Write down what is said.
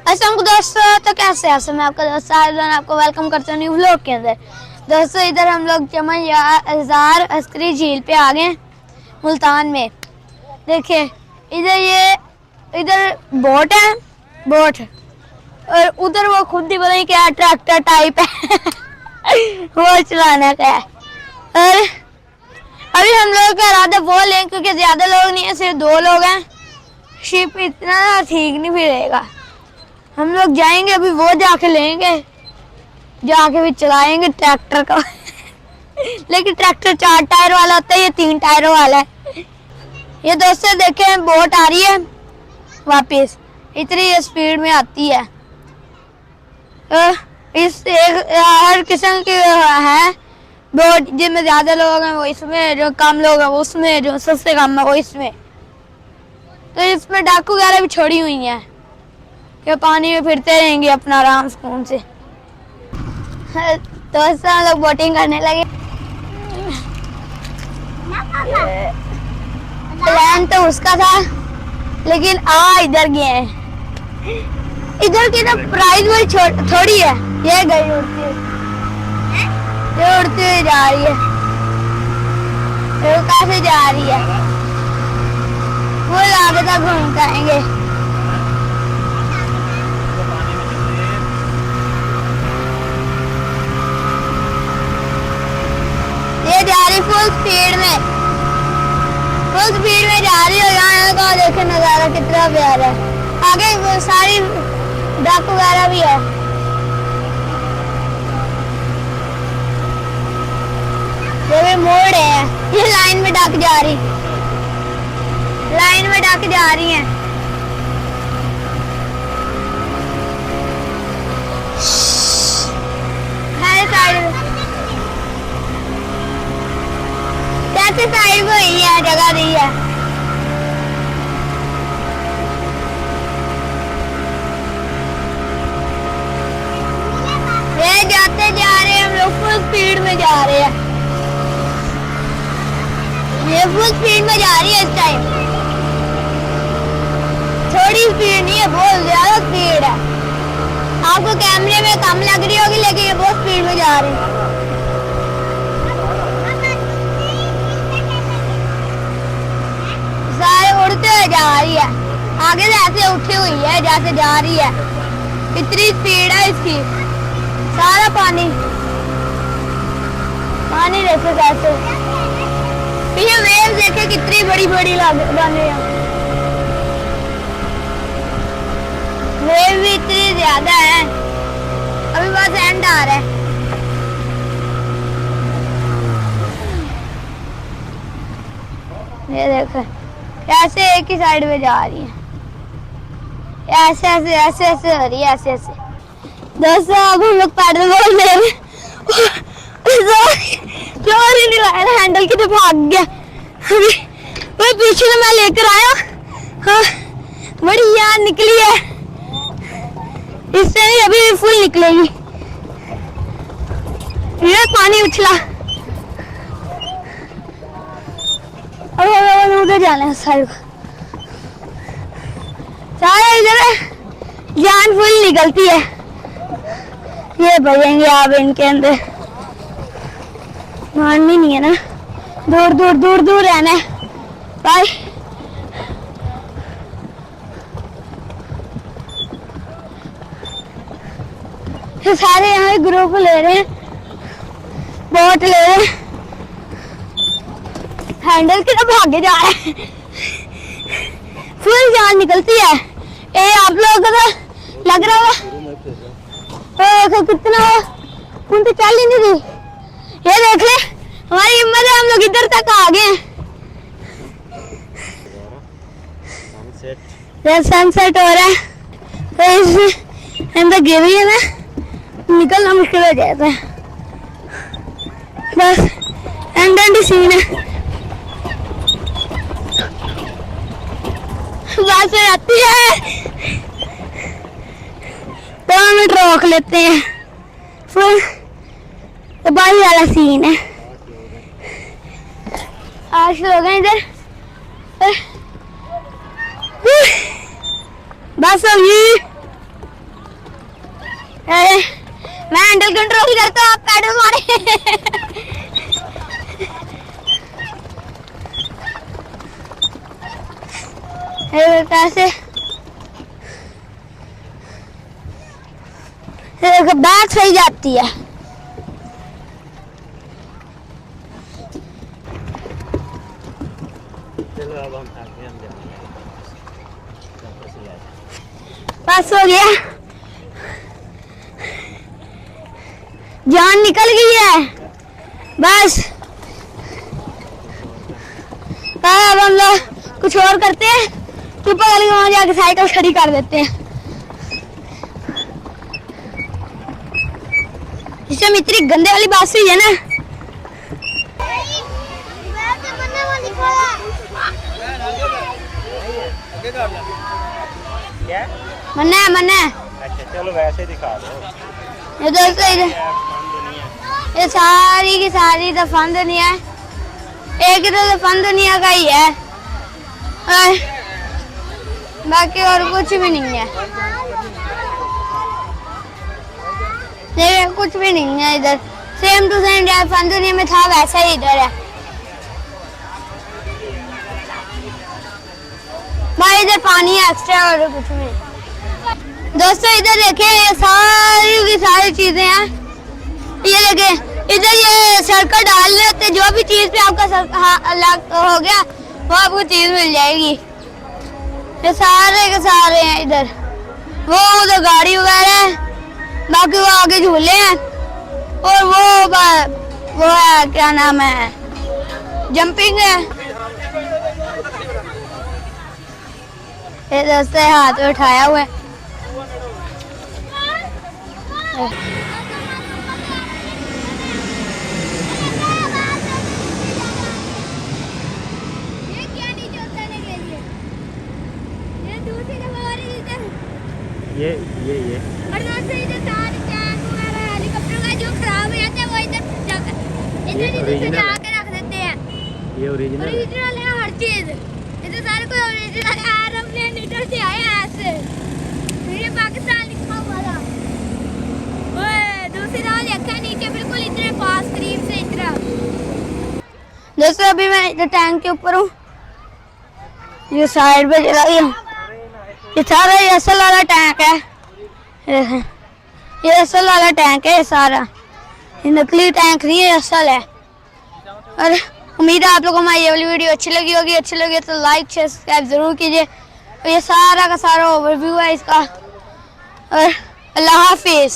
अस्सलाम दोस्तों, तो कैसे हैं? मैं आपका दोस्त साहिल आपको वेलकम करता हूँ न्यू व्लॉग के अंदर। दोस्तों इधर हम लोग चमन अस्करी झील पे आ गए मुल्तान में। देखिए इधर बोट है, बोट, और उधर वो खुद ही पता नहीं क्या ट्रैक्टर टाइप है वो चलाने का है। और अभी हम लोग का इरादा वो लें क्योंकि ज्यादा लोग नहीं है, सिर्फ 2 लोग हैं। शिप इतना ठीक नहीं फिरेगा। हम लोग जाएंगे अभी, वो जाके लेंगे, जाके भी चलाएंगे ट्रैक्टर का लेकिन ट्रैक्टर 4 टायर वाला होता है, ये 3 टायरों वाला है। ये दोस्तों देखे बोट आ रही है वापस, इतनी स्पीड में आती है। इस एक हर किस्म की है बोट, जिनमें ज्यादा लोग हैं वो इसमें, जो कम लोग हैं वो उसमें, जो सबसे कम है वो इसमें। तो इसमें डाकू वगैरह भी छोड़ी हुई हैं कि पानी में फिरते रहेंगे अपना आराम सुकून से। तो हम लोग बोटिंग करने लगे। प्लान तो उसका था लेकिन इधर गए हैं। इधर की ना प्राइस बड़ी थोड़ी है। ये गई उड़ती हुई जा रही है, वो कैसे जा रही है, वो आगे तक घूम पाएंगे। ये जा रही फुल स्पीड में जा रही है। यहाँ का देखे नजारा कितना प्यारा है। आगे वो सारी डक वगैरह भी है। ये भी मोड़ है, ये लाइन में डक जा रही है। साइड को ही है, जगह दी है। ये जाते जा रहे हैं हम लोग, फुल स्पीड में जा रहे हैं। ये फुल स्पीड में जा रही है इस टाइम, थोड़ी स्पीड नहीं है, बहुत ज्यादा स्पीड है। आपको कैमरे में कम लग रही होगी लेकिन ये बहुत स्पीड में जा रही है। उड़ते हुए जा रही है, आगे से ऐसे उठी हुई है जैसे जा रही है। इतनी स्पीड है इसकी। सारा पानी जैसे कैसे ये वेव देखे कितनी बड़ी बड़ी बन रही है। वेव भी इतनी ज्यादा है। अभी बस एंड आ रहा है। ये देखो ऐसे एक ही साइड में जा रही है, ऐसे हो रही है, ऐसे। दोस्तों अब हम लोग पैडल बोल रहे हैं, जोर ही नहीं लगाया, हैंडल की तो भाग गया। अभी वो पीछे से मैं लेकर आया। हाँ, बड़ी यार निकली है, इससे नहीं अभी फुल निकलेगी। ये पानी उछला। उधर जाना है साइड को, सारे इधर जान फुल निकलती है। ये भरेंगे आप इनके अंदर, माननी नहीं है ना, दूर रहना है भाई। तो सारे यहाँ ग्रुप ले रहे हैं, बोट ले रहे हैं, हैंडल की तो भागे जा रहे हैं, फुल जान निकलती है। ये आप लोगों को तो लग रहा होगा कितना, उन तो चल ही नहीं रही। ये देख ले हमारी हिम्मत है, हम लोग इधर तक आ गए। सनसेट हो रहा है, तो इसमें अंदर गिरी है ना, निकलना मुश्किल हो जाता है। बस एंड सीन है। बस आती है, 2 मिनट रोक लेते हैं, फिर तबाही वाला सीन है। 8 लोग हैं इधर। बस अभी हैंडल कंट्रोल करते हो आप, पैडल मारे। कैसे बैक सही जाती है। चलो अब हम आगे हम जाएंगे। बस हो गया, जान निकल गई है बस। अब हम लोग कुछ और करते हैं, तो पहले वहां जाके साइकिल खड़ी कर देते हैं। इसमें इतनी गंदे वाली बात हुई है ना। क्या मन्ना है, मन्ना है। अच्छा चलो वैसे दिखा दो। ये दोस्तों ये सारी की सारी दफन दुनिया है, एक तो दफन दुनिया का ही है और बाकी और कुछ भी नहीं है। ये कुछ भी नहीं है इधर, सेम टू सेम दफन दुनिया में था वैसा ही इधर है भाई। इधर पानी है एक्स्ट्रा और कुछ भी नहीं। दोस्तों इधर देखे, ये सारी की सारी चीजें हैं। ये देखे इधर ये सर्कल डाल लेते, जो भी चीज पे आपका हो गया वो आपको चीज मिल जाएगी। ये सारे के सारे हैं इधर। वो उधर गाड़ी वगैरह है, बाकी वो आगे झूले हैं और वो है क्या नाम है, जंपिंग है। ये दोस्तों हाथ में उठाया हुआ है। ये और दोस्तों इधर सारे टैंक वगैरह हेलीकॉप्टर का जो खराब हो जाता है वो इधर सजा के रख देते हैं। ये ओरिजिनल है हर चीज इधर सारे कोई ओरिजिनल एरोप्लेन इधर से आए ऐसे, ये पाकिस्तान लिखा हुआ था। ओए दूसरी तरफ लिखा नीचे बिल्कुल इतने पास करीब से इतना। दोस्तों अभी मैं इधर टैंक के ऊपर हूँ, ये साइड पे चला गया। ये सारा ये असल वाला टैंक है, ये असल वाला टैंक है। ये सारा ये नकली टैंक नहीं है, असल है। और उम्मीद है आप लोगों को हमारी ये वाली वीडियो अच्छी लगी होगी। अच्छी लगी तो लाइक शेयर सब्सक्राइब जरूर कीजिए। और ये सारा का सारा ओवरव्यू है इसका। और अल्लाह हाफिज।